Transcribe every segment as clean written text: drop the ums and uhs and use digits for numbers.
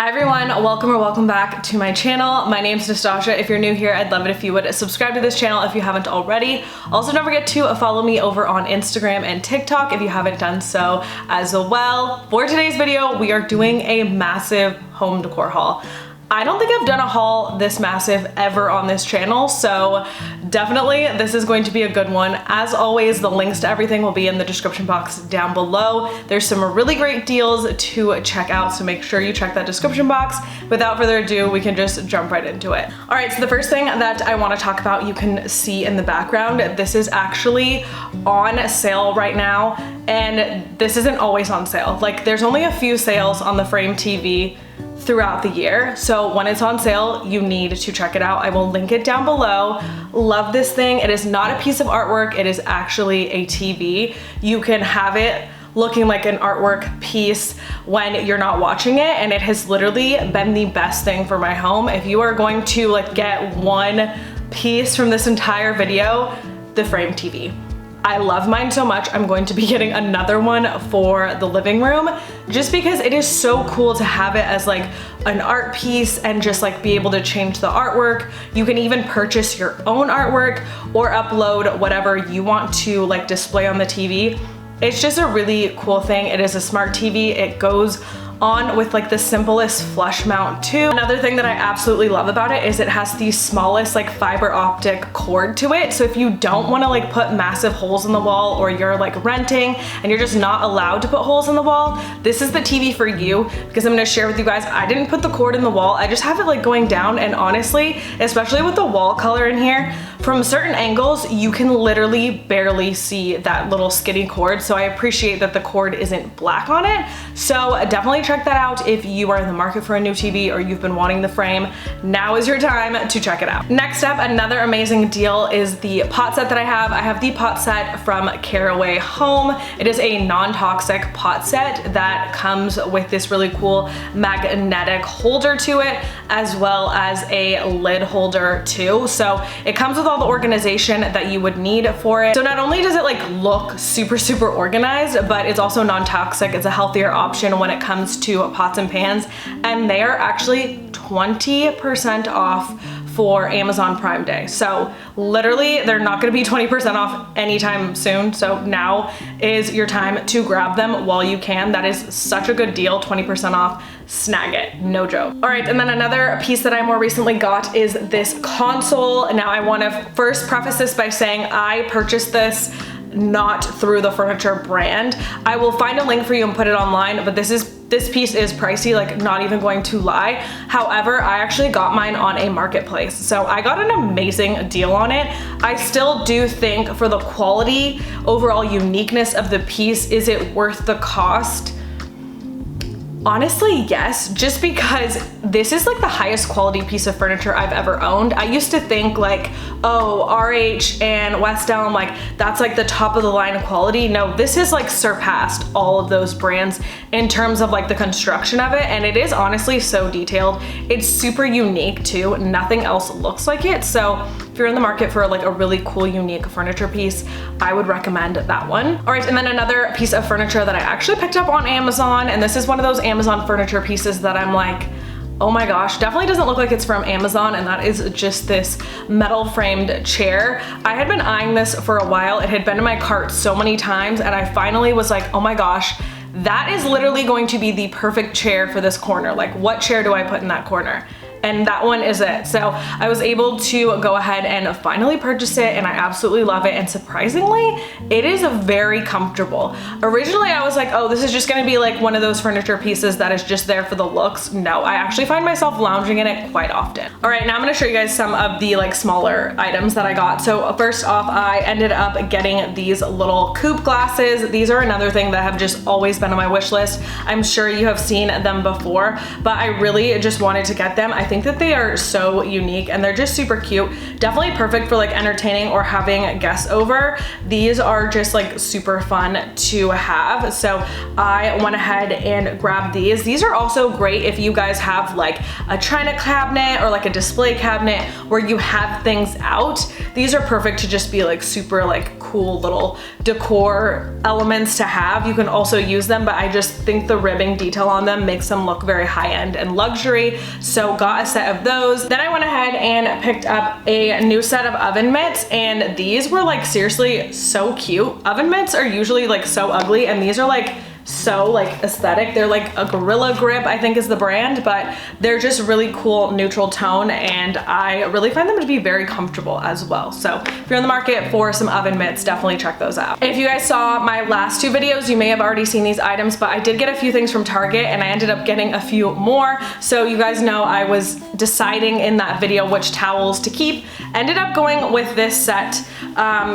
Hi everyone, welcome or welcome back to my channel. My name's Nastazsa. If you're new here, I'd love it if you would subscribe to this channel if you haven't already. Also, don't forget to follow me over on Instagram and TikTok if you haven't done so as well. For today's video, we are doing a massive home decor haul. I don't think I've done a haul this massive ever on this channel, so definitely this is going to be a good one. As always, the links to everything will be in the description box down below. There's some really great deals to check out, so make sure you check that description box. Without further ado, we can just jump right into it. All right, so the first thing that I want to talk about, you can see in the background, this is actually on sale right now, and this isn't always on sale. Like, there's only a few sales on the frame TV throughout the year. So when it's on sale, you need to check it out. I will link it down below. Love this thing. It is not a piece of artwork. It is actually a TV. You can have it looking like an artwork piece when you're not watching it, and it has literally been the best thing for my home. If you are going to like get one piece from this entire video, the frame TV. I love mine so much. I'm going to be getting another one for the living room just because it is so cool to have it as like an art piece and just like be able to change the artwork. You can even purchase your own artwork or upload whatever you want to like display on the TV. It's just a really cool thing. It is a smart TV. It goes on with like the simplest flush mount too. Another thing that I absolutely love about it is it has the smallest like fiber optic cord to it. So if you don't want to like put massive holes in the wall, or you're like renting and you're just not allowed to put holes in the wall, this is the TV for you, because I'm going to share with you guys, I didn't put the cord in the wall. I just have it like going down, and honestly, especially with the wall color in here, from certain angles, you can literally barely see that little skinny cord. So I appreciate that the cord isn't black on it. So definitely check that out if you are in the market for a new TV or you've been wanting the frame. Now is your time to check it out. Next up, another amazing deal is the pot set that I have. I have the pot set from Caraway Home. It is a non-toxic pot set that comes with this really cool magnetic holder to it, as well as a lid holder too. So it comes with all the organization that you would need for it. So not only does it like look super organized, but it's also non-toxic. It's a healthier option when it comes to pots and pans, and they are actually 20% off for Amazon Prime Day. So literally they're not going to be 20% off anytime soon. So now is your time to grab them while you can. That is such a good deal, 20% off. Snag it, no joke. All right, and then another piece that I more recently got is this console. Now I want to first preface this by saying I purchased this not through the furniture brand. I will find a link for you and put it online, but this piece is pricey, like not even going to lie. However, I actually got mine on a marketplace, so I got an amazing deal on it. I still do think for the quality, overall uniqueness of the piece, is it worth the cost? Honestly, yes, just because this is like the highest quality piece of furniture I've ever owned. I used to think like, oh, RH and West Elm, like that's like the top of the line of quality. No, this has like surpassed all of those brands in terms of like the construction of it, and it is honestly so detailed. It's super unique too. Nothing else looks like it. So if you're in the market for like a really cool, unique furniture piece, I would recommend that one. All right, and then another piece of furniture that I actually picked up on Amazon, and this is one of those Amazon furniture pieces that I'm like, oh my gosh, definitely doesn't look like it's from Amazon, and that is just this metal framed chair. I had been eyeing this for a while. It had been in my cart so many times, and I finally was like, oh my gosh, that is literally going to be the perfect chair for this corner. Like, what chair do I put in that corner? And that one is it. So I was able to go ahead and finally purchase it, and I absolutely love it. And surprisingly, it is very comfortable. Originally, I was like, oh, this is just gonna be like one of those furniture pieces that is just there for the looks. No, I actually find myself lounging in it quite often. All right, now I'm gonna show you guys some of the like smaller items that I got. So first off, I ended up getting these little coupe glasses. These are another thing that have just always been on my wish list. I'm sure you have seen them before, but I really just wanted to get them. I think that they are so unique and they're just super cute. Definitely perfect for like entertaining or having guests over. These are just like super fun to have. So I went ahead and grabbed these. These are also great if you guys have like a china cabinet or like a display cabinet where you have things out. These are perfect to just be like super like cool little decor elements to have. You can also use them, but I just think the ribbing detail on them makes them look very high-end and luxury. So got a set of those. Then I went ahead and picked up a new set of oven mitts, and these were like seriously so cute. Oven mitts are usually like so ugly, and these are like so like aesthetic. They're like a Gorilla Grip, I think is the brand, but they're just really cool neutral tone, and I really find them to be very comfortable as well. So if you're in the market for some oven mitts, definitely check those out. If you guys saw my last two videos, you may have already seen these items, but I did get a few things from Target and I ended up getting a few more. So you guys know I was deciding in that video which towels to keep. Ended up going with this set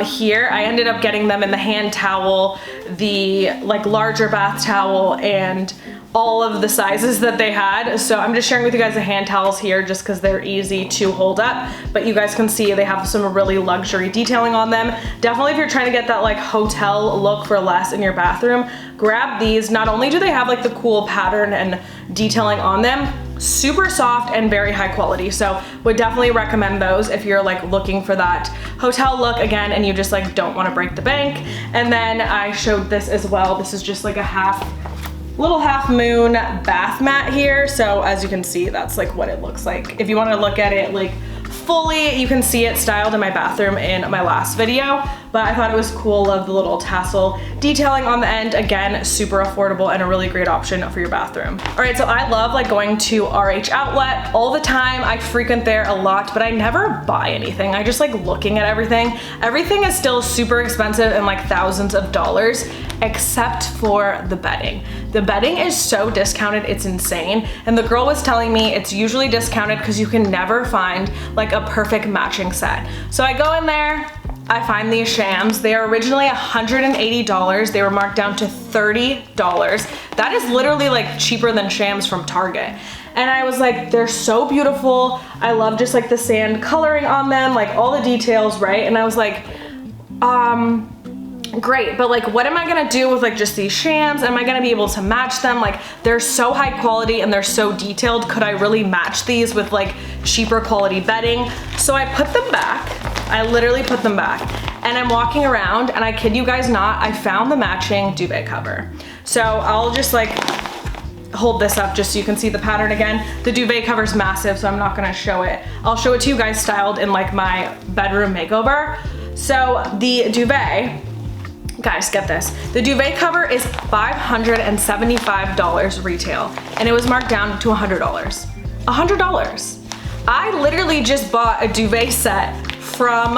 here. I ended up getting them in the hand towel, the like larger bath towel, and all of the sizes that they had. So I'm just sharing with you guys the hand towels here just because they're easy to hold up, but you guys can see they have some really luxury detailing on them. Definitely if you're trying to get that like hotel look for less in your bathroom, grab these. Not only do they have like the cool pattern and detailing on them, super soft and very high quality. So would definitely recommend those if you're like looking for that hotel look again and you just like don't want to break the bank. And then I showed this as well. This is just like a little half moon bath mat here. So as you can see, that's like what it looks like. If you want to look at it like fully, you can see it styled in my bathroom in my last video, but I thought it was cool. Love the little tassel detailing on the end. Again, super affordable and a really great option for your bathroom. All right, so I love like going to RH Outlet all the time. I frequent there a lot, but I never buy anything. I just like looking at everything. Everything is still super expensive and like thousands of dollars, except for the bedding. The bedding is so discounted, it's insane. And the girl was telling me it's usually discounted because you can never find like a perfect matching set. So I go in there, I find these shams. They are originally $180. They were marked down to $30. That is literally like cheaper than shams from Target. And I was like, they're so beautiful. I love just like the sand coloring on them, like all the details, right? And I was like, great, but like what am I gonna do with like just these shams? Am I gonna be able to match them? Like they're so high quality and they're so detailed. Could I really match these with like cheaper quality bedding? So I put them back. I literally put them back, and I'm walking around, and I kid you guys not, I found the matching duvet cover. So I'll just like hold this up just so you can see the pattern again. The duvet cover is massive, so I'm not gonna show it. I'll show it to you guys styled in like my bedroom makeover. So the duvet, guys, get this. The duvet cover is $575 retail, and it was marked down to $100. $100. I literally just bought a duvet set from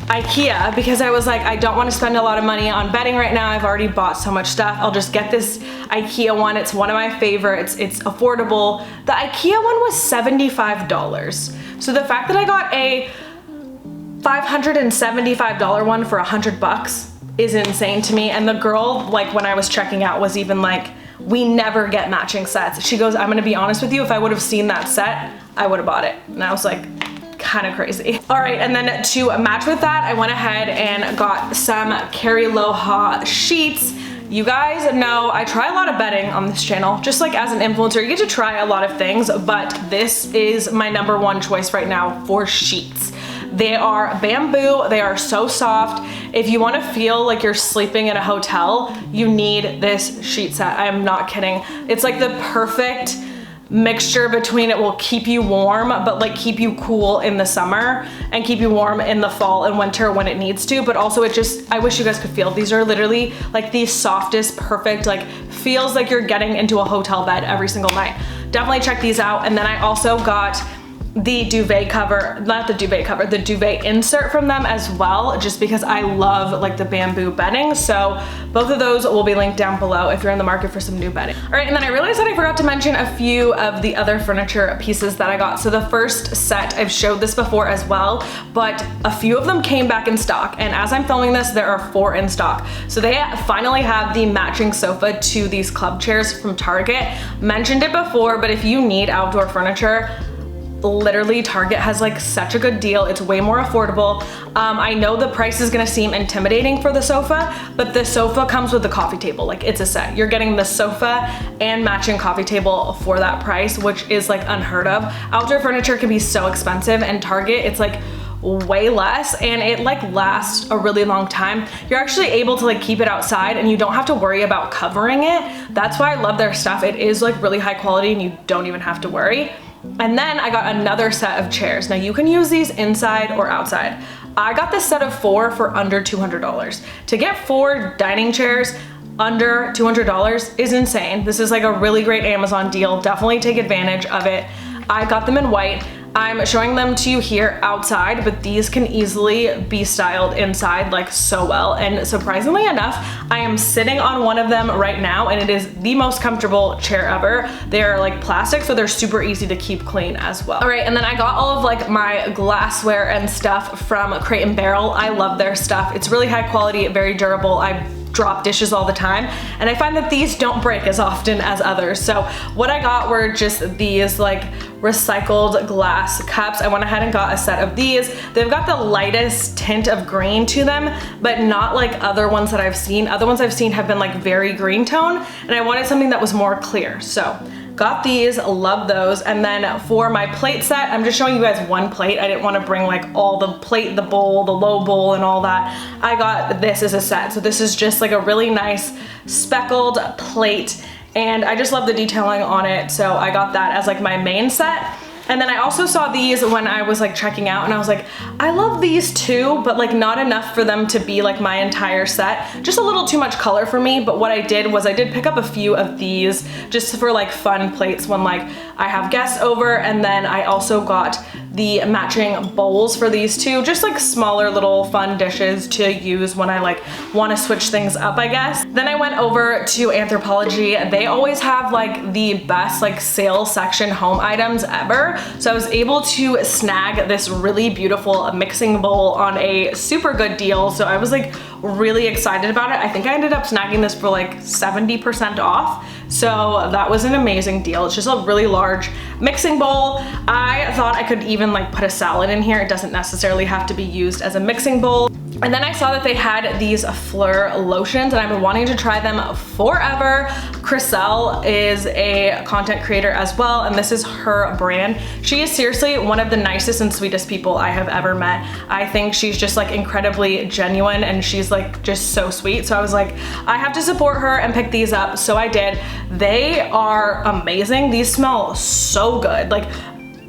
Ikea because I was like, I don't want to spend a lot of money on bedding right now. I've already bought so much stuff. I'll just get this Ikea one. It's one of my favorites. It's affordable. The Ikea one was $75. So the fact that I got a $575 one for $100 is insane to me. And the girl, like when I was checking out, was even like, we never get matching sets. She goes, I'm gonna be honest with you, if I would have seen that set, I would have bought it. And I was like, kind of crazy. All right, and then to match with that, I went ahead and got some Carrie Aloha sheets. You guys know I try a lot of bedding on this channel. Just like as an influencer, you get to try a lot of things, but this is my #1 choice right now for sheets. They are bamboo, they are so soft. If you wanna feel like you're sleeping in a hotel, you need this sheet set. I am not kidding. It's like the perfect mixture between it will keep you warm, but like keep you cool in the summer and keep you warm in the fall and winter when it needs to, but also it just, I wish you guys could feel, these are literally like the softest, perfect, like feels like you're getting into a hotel bed every single night. Definitely check these out. And then I also got the duvet cover, not the duvet cover, the duvet insert from them as well, just because I love like the bamboo bedding. So both of those will be linked down below if you're in the market for some new bedding. All right, and then I realized that I forgot to mention a few of the other furniture pieces that I got. So the first set, I've showed this before as well, but a few of them came back in stock. And as I'm filming this, there are 4 in stock. So they finally have the matching sofa to these club chairs from Target. Mentioned it before, but if you need outdoor furniture, literally Target has like such a good deal. It's way more affordable. I know the price is gonna seem intimidating for the sofa, but the sofa comes with the coffee table. Like it's a set. You're getting the sofa and matching coffee table for that price, which is like unheard of. Outdoor furniture can be so expensive, and Target, it's like way less, and it like lasts a really long time. You're actually able to like keep it outside and you don't have to worry about covering it. That's why I love their stuff. It is like really high quality and you don't even have to worry. And then I got another set of chairs. Now you can use these inside or outside. I got this set of 4 for under $200. To get 4 dining chairs under $200 is insane. This is like a really great Amazon deal. Definitely take advantage of it. I got them in white. I'm showing them to you here outside, but these can easily be styled inside like so well. And surprisingly enough, I am sitting on one of them right now, and it is the most comfortable chair ever. They're like plastic, so they're super easy to keep clean as well. All right, and then I got all of like my glassware and stuff from Crate & Barrel. I love their stuff. It's really high quality, very durable. I drop dishes all the time, and I find that these don't break as often as others. So what I got were just these like recycled glass cups. I went ahead and got a set of these. They've got the lightest tint of green to them, but not like other ones that I've seen. Other ones I've seen have been like very green tone, and I wanted something that was more clear. So got these, love those. And then for my plate set, I'm just showing you guys one plate. I didn't want to bring like all the plate, the bowl, the low bowl and all that. I got this as a set. So this is just like a really nice speckled plate, and I just love the detailing on it. So I got that as like my main set. And then I also saw these when I was like checking out, and I was like, I love these too, but like not enough for them to be like my entire set. Just a little too much color for me. But what I did was I did pick up a few of these just for like fun plates when like I have guests over. And then I also got the matching bowls for these two, just like smaller little fun dishes to use when I like want to switch things up, I guess. Then I went over to Anthropologie. They always have like the best like sale section home items ever. So I was able to snag this really beautiful mixing bowl on a super good deal. So I was like really excited about it. I think I ended up snagging this for like 70% off. So that was an amazing deal. It's just a really large mixing bowl. I thought I could even like put a salad in here. It doesn't necessarily have to be used as a mixing bowl. And then I saw that they had these Fleur lotions, and I've been wanting to try them forever. Chriselle is a content creator as well, and this is her brand. She is seriously one of the nicest and sweetest people I have ever met. I think she's just like incredibly genuine, and she's like just so sweet. So I was like, I have to support her and pick these up. So I did. They are amazing. These smell so good. Like,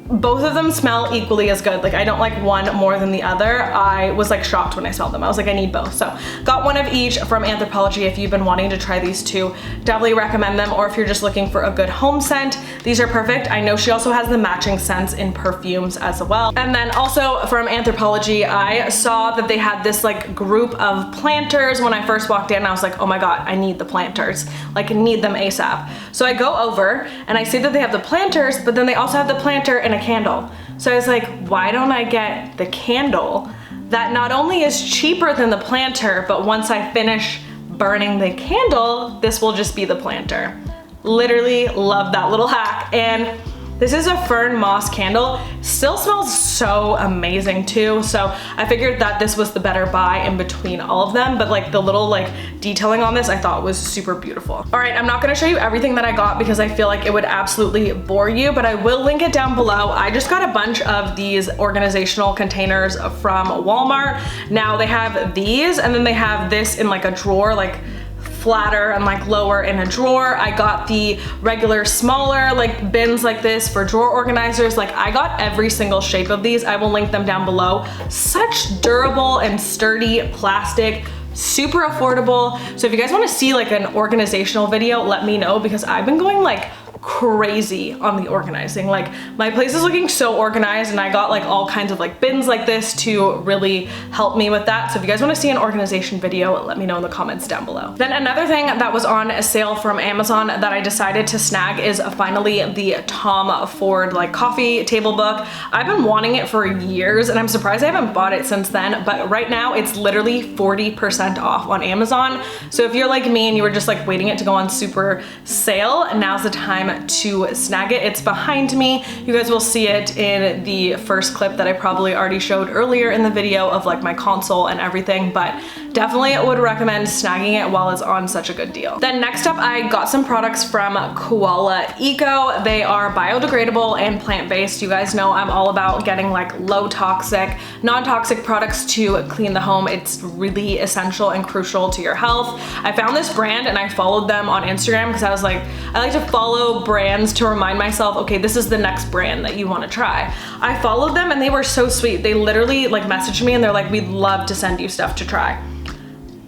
both of them smell equally as good. Like I don't like one more than the other. I was like shocked when I saw them. I was like, I need both. So got one of each from Anthropologie. If you've been wanting to try these two, definitely recommend them. Or if you're just looking for a good home scent, these are perfect. I know she also has the matching scents in perfumes as well. And then also from Anthropologie, I saw that they had this like group of planters. When I first walked in, I was like, oh my God, I need the planters. Like I need them ASAP. So I go over and I see that they have the planters, but then they also have the planter and a candle. So I was like, why don't I get the candle that not only is cheaper than the planter, but once I finish burning the candle, this will just be the planter. Literally love that little hack. And this is a fern moss candle. Still smells so amazing too. So I figured that this was the better buy in between all of them, but like the little like detailing on this I thought was super beautiful. All right, I'm not gonna show you everything that I got because I feel like it would absolutely bore you, but I will link it down below. I just got a bunch of these organizational containers from Walmart. Now they have these, and then they have this in like a drawer, like flatter and like lower in a drawer. I got the regular smaller like bins like this for drawer organizers. Like I got every single shape of these. I will link them down below. Such durable and sturdy plastic, super affordable. So if you guys want to see like an organizational video, let me know, because I've been going like crazy on the organizing. Like my place is looking so organized, and I got like all kinds of like bins like this to really help me with that. So if you guys want to see an organization video, let me know in the comments down below. Then another thing that was on a sale from Amazon that I decided to snag is finally the Tom Ford like coffee table book. I've been wanting it for years, and I'm surprised I haven't bought it since then, but right now it's literally 40% off on Amazon. So if you're like me and you were just like waiting it to go on super sale, now's the time button to snag it. It's behind me. You guys will see it in the first clip that I probably already showed earlier in the video of like my console and everything, but definitely would recommend snagging it while it's on such a good deal. Then next up, I got some products from Koala Eco. They are biodegradable and plant-based. You guys know I'm all about getting like low toxic, non-toxic products to clean the home. It's really essential and crucial to your health. I found this brand and I followed them on Instagram because I was like, I like to follow brands to remind myself, okay, this is the next brand that you want to try. I followed them and they were so sweet. They literally like messaged me and they're like, we'd love to send you stuff to try.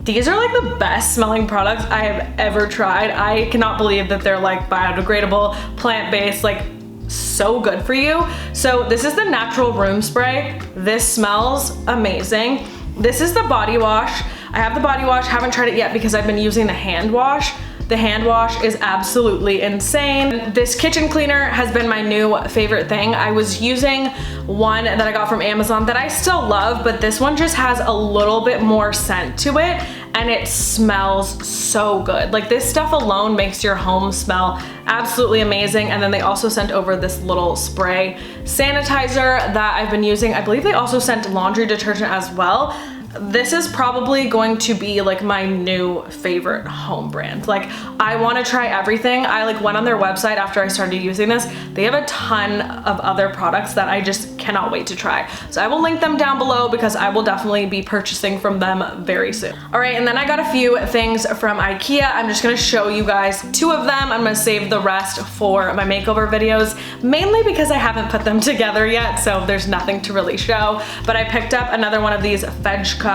These are like the best smelling products I have ever tried. I cannot believe that they're like biodegradable, plant-based, like so good for you. So this is the natural room spray. This smells amazing. This is the body wash. I have the body wash, haven't tried it yet because I've been using the hand wash. The hand wash is absolutely insane. This kitchen cleaner has been my new favorite thing. I was using one that I got from Amazon that I still love, but this one just has a little bit more scent to it and it smells so good. Like this stuff alone makes your home smell absolutely amazing. And then they also sent over this little spray sanitizer that I've been using. I believe they also sent laundry detergent as well. This is probably going to be like my new favorite home brand. Like I want to try everything. I like went on their website after I started using this. They have a ton of other products that I just cannot wait to try. So I will link them down below because I will definitely be purchasing from them very soon. All right, and then I got a few things from Ikea. I'm just gonna show you guys 2 of them. I'm gonna save the rest for my makeover videos, mainly because I haven't put them together yet, so there's nothing to really show. But I picked up another one of these Vegka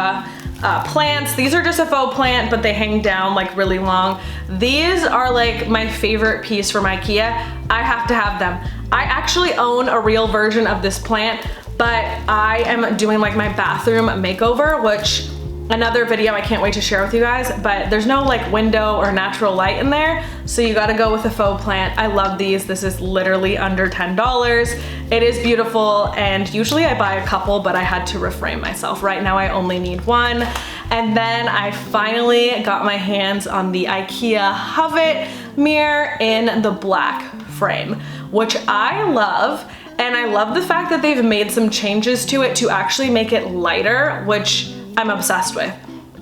plants. These are just a faux plant, but they hang down like really long. These are like my favorite piece from Ikea. I have to have them. I actually own a real version of this plant, but I am doing like my bathroom makeover, which another video I can't wait to share with you guys, but there's no like window or natural light in there, so you gotta go with a faux plant. I love these. This is literally under $10. It is beautiful, and usually I buy a couple, but I had to refrain myself. Right now I only need one. And then I finally got my hands on the Ikea Hovet mirror in the black frame, which I love. And I love the fact that they've made some changes to it to actually make it lighter, which I'm obsessed with.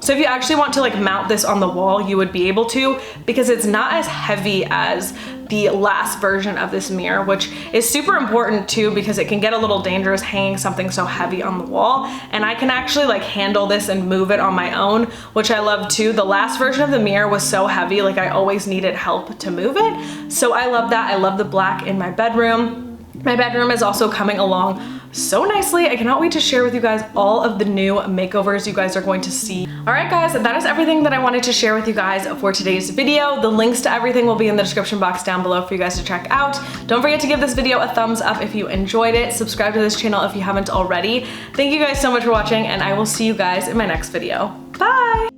So if you actually want to like mount this on the wall, you would be able to, because it's not as heavy as the last version of this mirror, which is super important too, because it can get a little dangerous hanging something so heavy on the wall. And I can actually like handle this and move it on my own, which I love too. The last version of the mirror was so heavy, like I always needed help to move it. So I love that. I love the black in my bedroom. My bedroom is also coming along so nicely. I cannot wait to share with you guys all of the new makeovers you guys are going to see. All right guys, that is everything that I wanted to share with you guys for today's video. The links to everything will be in the description box down below for you guys to check out. Don't forget to give this video a thumbs up if you enjoyed it. Subscribe to this channel if you haven't already. Thank you guys so much for watching, and I will see you guys in my next video. Bye!